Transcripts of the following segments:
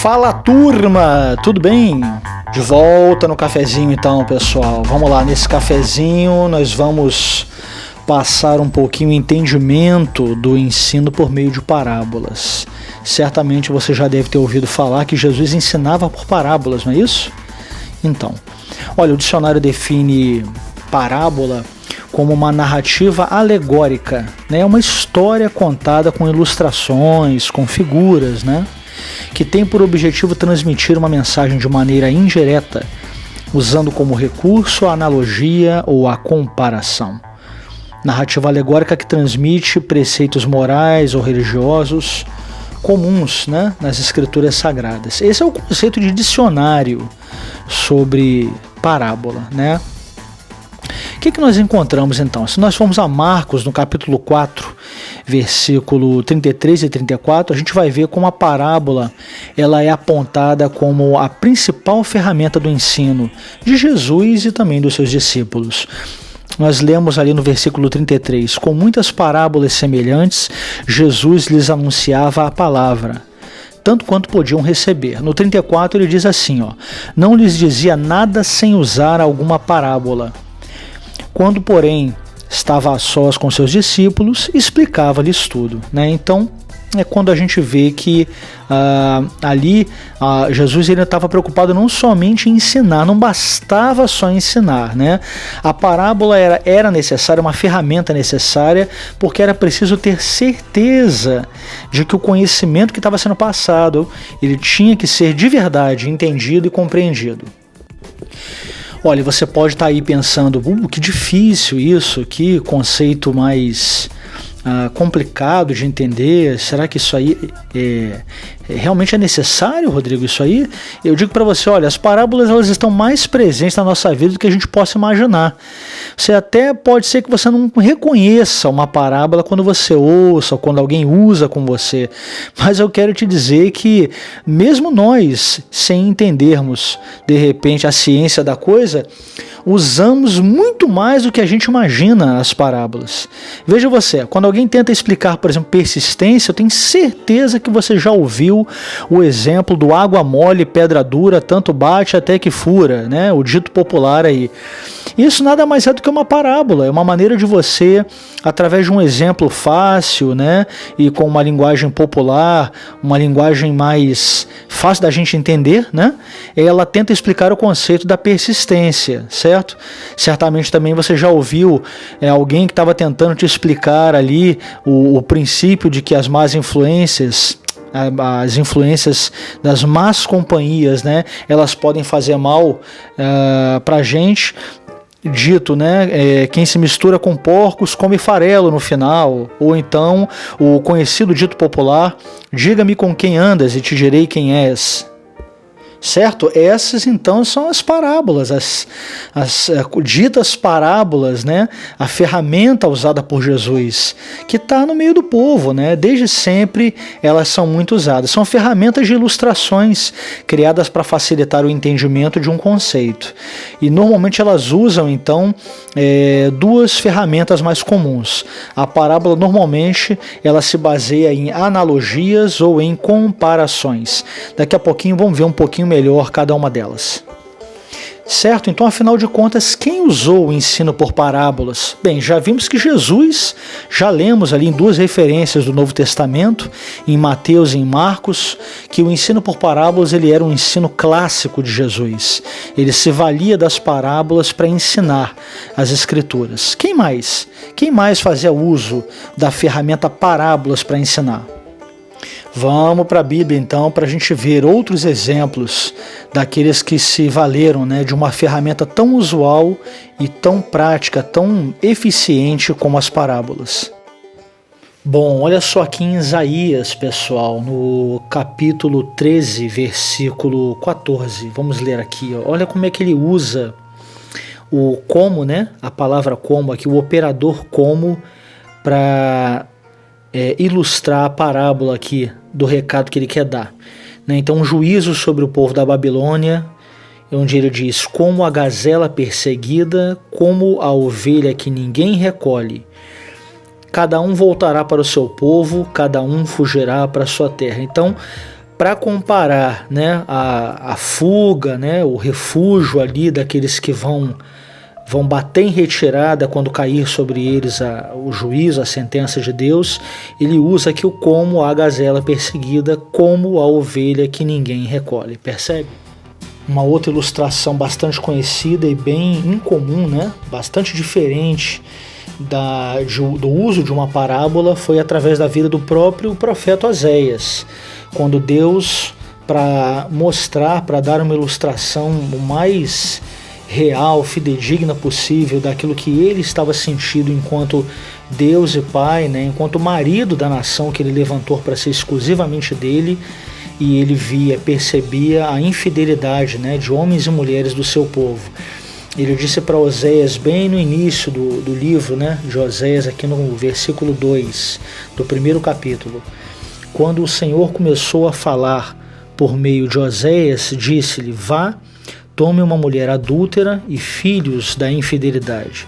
Fala turma, tudo bem? De volta no cafezinho então, pessoal. Vamos lá, nesse cafezinho nós vamos passar um pouquinho o entendimento do ensino por meio de parábolas. Certamente você já deve ter ouvido falar que Jesus ensinava por parábolas, não é isso? Então, olha, o dicionário define parábola como uma narrativa alegórica, né? É uma história contada com ilustrações, com figuras, né? Que tem por objetivo transmitir uma mensagem de maneira indireta, usando como recurso a analogia ou a comparação. Narrativa alegórica que transmite preceitos morais ou religiosos comuns, né, nas escrituras sagradas. Esse é o conceito de dicionário sobre parábola, né? O que nós encontramos então? Se nós formos a Marcos, no capítulo 4, versículo 33 e 34, a gente vai ver como a parábola ela é apontada como a principal ferramenta do ensino de Jesus e também dos seus discípulos. Nós lemos ali no versículo 33, com muitas parábolas semelhantes, Jesus lhes anunciava a palavra, tanto quanto podiam receber. No 34 ele diz assim, não lhes dizia nada sem usar alguma parábola. Quando, porém, estava a sós com seus discípulos, explicava-lhes tudo, né? Então, é quando a gente vê que ali Jesus ele estava preocupado não somente em ensinar, não bastava só ensinar, né? A parábola era necessária, uma ferramenta necessária, porque era preciso ter certeza de que o conhecimento que estava sendo passado, ele tinha que ser de verdade entendido e compreendido. Olha, você pode estar aí pensando, que difícil isso, que conceito mais complicado de entender, será que isso aí realmente é necessário, Rodrigo, isso aí? Eu digo para você, olha, as parábolas elas estão mais presentes na nossa vida do que a gente possa imaginar. Você até pode ser que você não reconheça uma parábola quando você ouça, ou quando alguém usa com você, mas eu quero te dizer que mesmo nós, sem entendermos de repente a ciência da coisa, usamos muito mais do que a gente imagina as parábolas. Veja você, quando alguém tenta explicar, por exemplo, persistência, eu tenho certeza que você já ouviu o exemplo do água mole, pedra dura, tanto bate até que fura, né? O dito popular aí. Isso nada mais é do que uma parábola, é uma maneira de você, através de um exemplo fácil, né? E com uma linguagem popular, uma linguagem mais fácil da gente entender, né? Ela tenta explicar o conceito da persistência, certo? Certamente também você já ouviu alguém que estava tentando te explicar ali o princípio de que as más influências, as influências das más companhias, né, elas podem fazer mal para a gente. Dito, né, quem se mistura com porcos come farelo no final, ou então o conhecido dito popular, diga-me com quem andas e te direi quem és. Certo? Essas então são as parábolas, as ditas parábolas, né? A ferramenta usada por Jesus, que está no meio do povo, né? Desde sempre elas são muito usadas. São ferramentas de ilustrações criadas para facilitar o entendimento de um conceito. E normalmente elas usam então duas ferramentas mais comuns. A parábola normalmente ela se baseia em analogias ou em comparações. Daqui a pouquinho vamos ver um pouquinho melhor cada uma delas. Certo? Então, afinal de contas, quem usou o ensino por parábolas? Bem, já vimos que Jesus, já lemos ali em duas referências do Novo Testamento, em Mateus e em Marcos, que o ensino por parábolas ele era um ensino clássico de Jesus. Ele se valia das parábolas para ensinar as Escrituras. Quem mais? Quem mais fazia uso da ferramenta parábolas para ensinar? Vamos para a Bíblia então para a gente ver outros exemplos daqueles que se valeram, né, de uma ferramenta tão usual e tão prática, tão eficiente como as parábolas. Bom, olha só aqui em Isaías, pessoal, no capítulo 13, versículo 14. Vamos ler aqui, olha como é que ele usa o como, né, a palavra como aqui, o operador como, para ilustrar a parábola aqui do recado que ele quer dar. Então, um juízo sobre o povo da Babilônia, onde ele diz, como a gazela perseguida, como a ovelha que ninguém recolhe, cada um voltará para o seu povo, cada um fugirá para a sua terra. Então, para comparar, né, a fuga, né, o refúgio ali daqueles que vão bater em retirada quando cair sobre eles o juízo, a sentença de Deus, ele usa aqui o como a gazela perseguida, como a ovelha que ninguém recolhe, percebe? Uma outra ilustração bastante conhecida e bem incomum, né, bastante diferente do uso de uma parábola, foi através da vida do próprio profeta Oséias, quando Deus, para mostrar, para dar uma ilustração o mais real, fidedigna possível daquilo que ele estava sentindo enquanto Deus e Pai, né, enquanto marido da nação que ele levantou para ser exclusivamente dele, e ele percebia a infidelidade, né, de homens e mulheres do seu povo. Ele disse para Oséias, bem no início do livro, né, de Oséias, aqui no versículo 2 do primeiro capítulo, quando o Senhor começou a falar por meio de Oséias, disse-lhe: vá, tome uma mulher adúltera e filhos da infidelidade,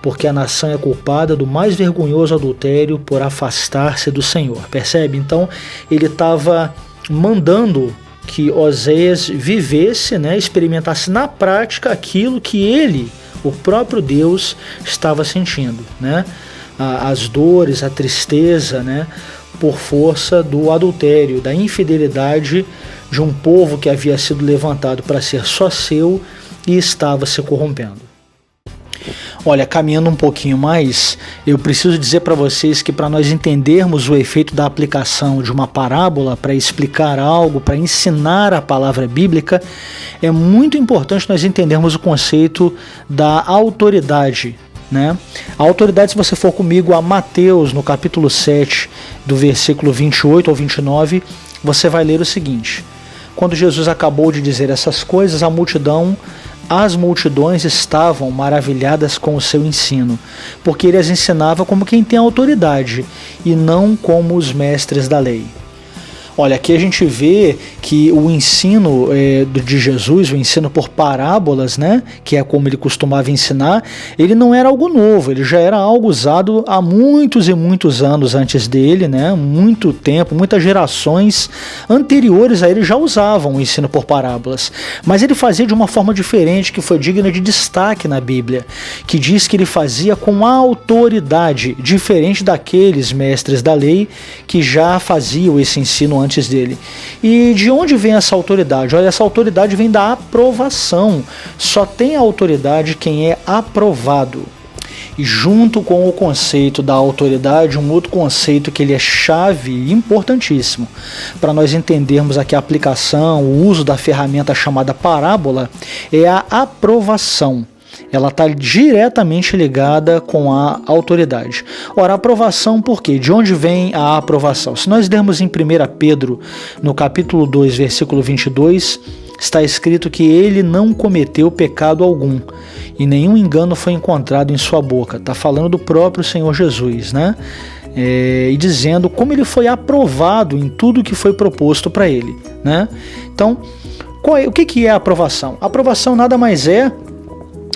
porque a nação é culpada do mais vergonhoso adultério por afastar-se do Senhor. Percebe? Então ele estava mandando que Oséias vivesse, né, experimentasse na prática aquilo que ele, o próprio Deus, estava sentindo, né? As dores, a tristeza, né, por força do adultério, da infidelidade de um povo que havia sido levantado para ser só seu e estava se corrompendo. Olha, caminhando um pouquinho mais, eu preciso dizer para vocês que para nós entendermos o efeito da aplicação de uma parábola para explicar algo, para ensinar a palavra bíblica, é muito importante nós entendermos o conceito da autoridade, né? A autoridade, se você for comigo a Mateus, no capítulo 7, do versículo 28 ao 29, você vai ler o seguinte: quando Jesus acabou de dizer essas coisas, as multidões estavam maravilhadas com o seu ensino, porque ele as ensinava como quem tem autoridade e não como os mestres da lei. Olha, aqui a gente vê que o ensino de Jesus, o ensino por parábolas, né, que é como ele costumava ensinar, ele não era algo novo, ele já era algo usado há muitos e muitos anos antes dele, né, muito tempo, muitas gerações anteriores a ele já usavam o ensino por parábolas, mas ele fazia de uma forma diferente, que foi digna de destaque na Bíblia, que diz que ele fazia com autoridade, diferente daqueles mestres da lei que já faziam esse ensino antes dele. E de onde vem essa autoridade? Olha, essa autoridade vem da aprovação. Só tem autoridade quem é aprovado. E junto com o conceito da autoridade, um outro conceito que ele é chave e importantíssimo para nós entendermos aqui a aplicação, o uso da ferramenta chamada parábola, é a aprovação. Ela está diretamente ligada com a autoridade. Ora, a aprovação por quê? De onde vem a aprovação? Se nós lermos em 1 Pedro, no capítulo 2, versículo 22, está escrito que ele não cometeu pecado algum e nenhum engano foi encontrado em sua boca. Está falando do próprio Senhor Jesus, né? E dizendo como ele foi aprovado em tudo que foi proposto para ele, né? Então, o que é a aprovação? A aprovação nada mais é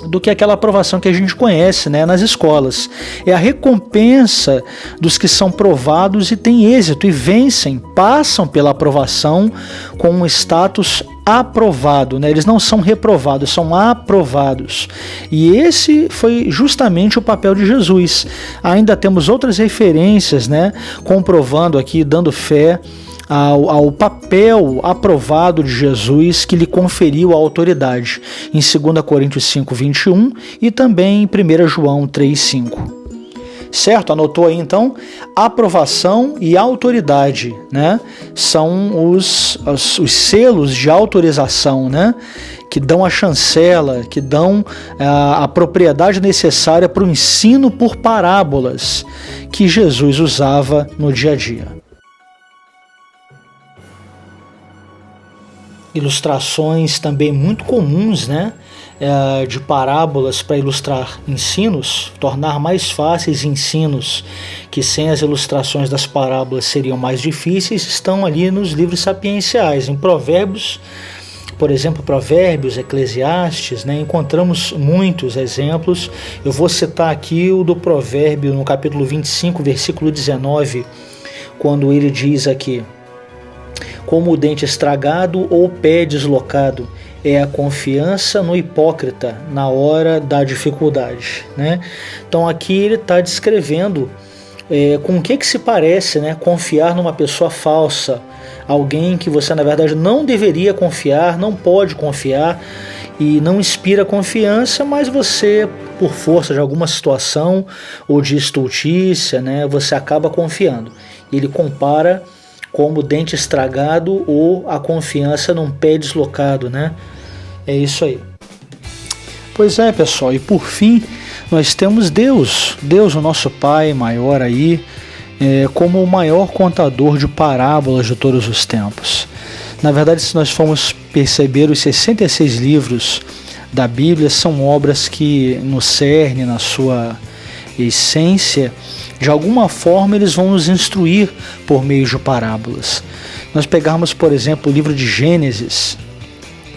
do que aquela aprovação que a gente conhece, né, nas escolas. É a recompensa dos que são provados e têm êxito e vencem, passam pela aprovação com um status aprovado, né? Eles não são reprovados, são aprovados. E esse foi justamente o papel de Jesus. Ainda temos outras referências, né, comprovando aqui, dando fé ao papel aprovado de Jesus que lhe conferiu a autoridade em 2 Coríntios 5, 21 e também em 1 João 3, 5. Certo? Anotou aí então? Aprovação e autoridade, né, são os selos de autorização, né, que dão a chancela, que dão a propriedade necessária para o ensino por parábolas que Jesus usava no dia a dia. Ilustrações também muito comuns, né, de parábolas para ilustrar ensinos, tornar mais fáceis ensinos que sem as ilustrações das parábolas seriam mais difíceis, estão ali nos livros sapienciais. Em Provérbios, por exemplo, Provérbios, Eclesiastes, né, encontramos muitos exemplos. Eu vou citar aqui o do Provérbio no capítulo 25, versículo 19, quando ele diz aqui: como o dente estragado ou o pé deslocado. É a confiança no hipócrita na hora da dificuldade, né? Então aqui ele está descrevendo com o que se parece, né, confiar numa pessoa falsa, alguém que você na verdade não deveria confiar, não pode confiar e não inspira confiança, mas você, por força de alguma situação ou de estultícia, né, você acaba confiando. Ele compara como dente estragado ou a confiança num pé deslocado, né? É isso aí. Pois é, pessoal, e por fim, nós temos Deus, o nosso Pai maior aí, como o maior contador de parábolas de todos os tempos. Na verdade, se nós formos perceber, os 66 livros da Bíblia são obras que, no cerne, na sua essência, de alguma forma eles vão nos instruir por meio de parábolas. Nós pegarmos, por exemplo, o livro de Gênesis,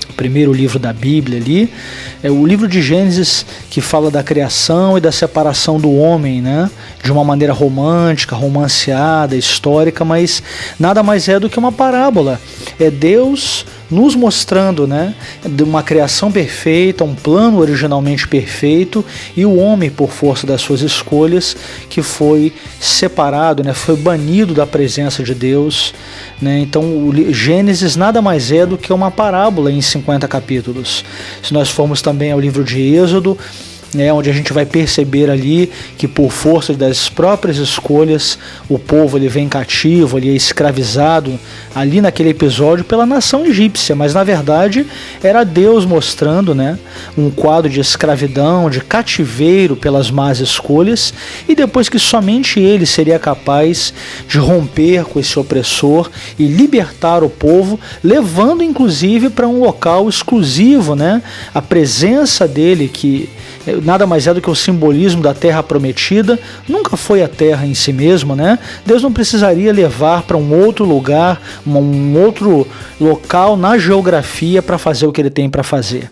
o primeiro livro da Bíblia ali, é o livro de Gênesis que fala da criação e da separação do homem, né? De uma maneira romântica, romanceada, histórica, mas nada mais é do que uma parábola. É Deus nos mostrando, né, de uma criação perfeita, um plano originalmente perfeito, e o homem, por força das suas escolhas, que foi separado, né, foi banido da presença de Deus, né? Então o Gênesis nada mais é do que uma parábola em 50 capítulos. Se nós formos também ao livro de Êxodo, onde a gente vai perceber ali que por força das próprias escolhas o povo ele vem cativo, ele é escravizado ali naquele episódio pela nação egípcia, mas na verdade era Deus mostrando, né, um quadro de escravidão, de cativeiro pelas más escolhas, e depois que somente ele seria capaz de romper com esse opressor e libertar o povo, levando inclusive para um local exclusivo, né, a presença dele, que nada mais é do que o simbolismo da terra prometida. Nunca foi a terra em si mesma, né? Deus não precisaria levar para um outro lugar, um outro local na geografia para fazer o que ele tem para fazer.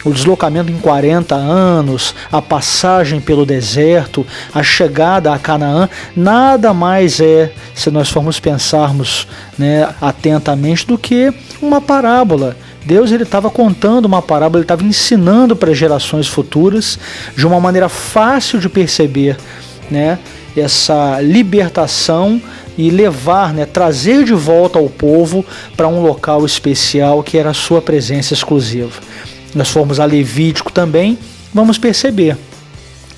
O deslocamento em 40 anos, a passagem pelo deserto, a chegada a Canaã, nada mais é, se nós formos pensarmos, né, atentamente, do que uma parábola. Deus estava contando uma parábola, ele estava ensinando para gerações futuras, de uma maneira fácil de perceber, né, essa libertação e levar, né, trazer de volta ao povo para um local especial que era a sua presença exclusiva. Nós formos a Levítico também, vamos perceber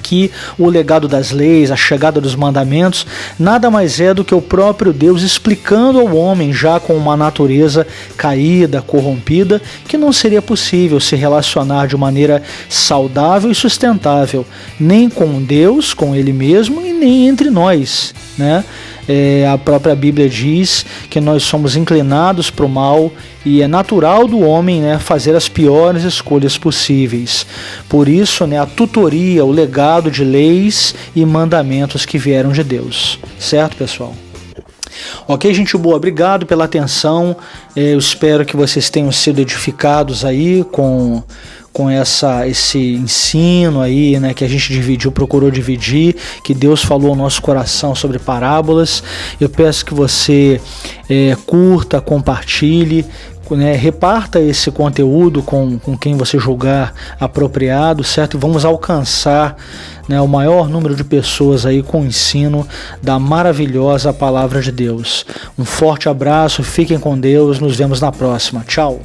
que o legado das leis, a chegada dos mandamentos, nada mais é do que o próprio Deus explicando ao homem, já com uma natureza caída, corrompida, que não seria possível se relacionar de maneira saudável e sustentável, nem com Deus, com Ele mesmo, e nem entre nós, né? A própria Bíblia diz que nós somos inclinados para o mal e é natural do homem, né, fazer as piores escolhas possíveis. Por isso, né, a tutoria, o legado de leis e mandamentos que vieram de Deus. Certo, pessoal? Ok, gente boa, obrigado pela atenção. Eu espero que vocês tenham sido edificados aí com esse ensino aí, né, que a gente procurou dividir, que Deus falou ao nosso coração sobre parábolas. Eu peço que você curta, compartilhe, né, reparta esse conteúdo com quem você julgar apropriado, certo? E vamos alcançar, né, o maior número de pessoas aí com o ensino da maravilhosa palavra de Deus. Um forte abraço, fiquem com Deus, nos vemos na próxima. Tchau!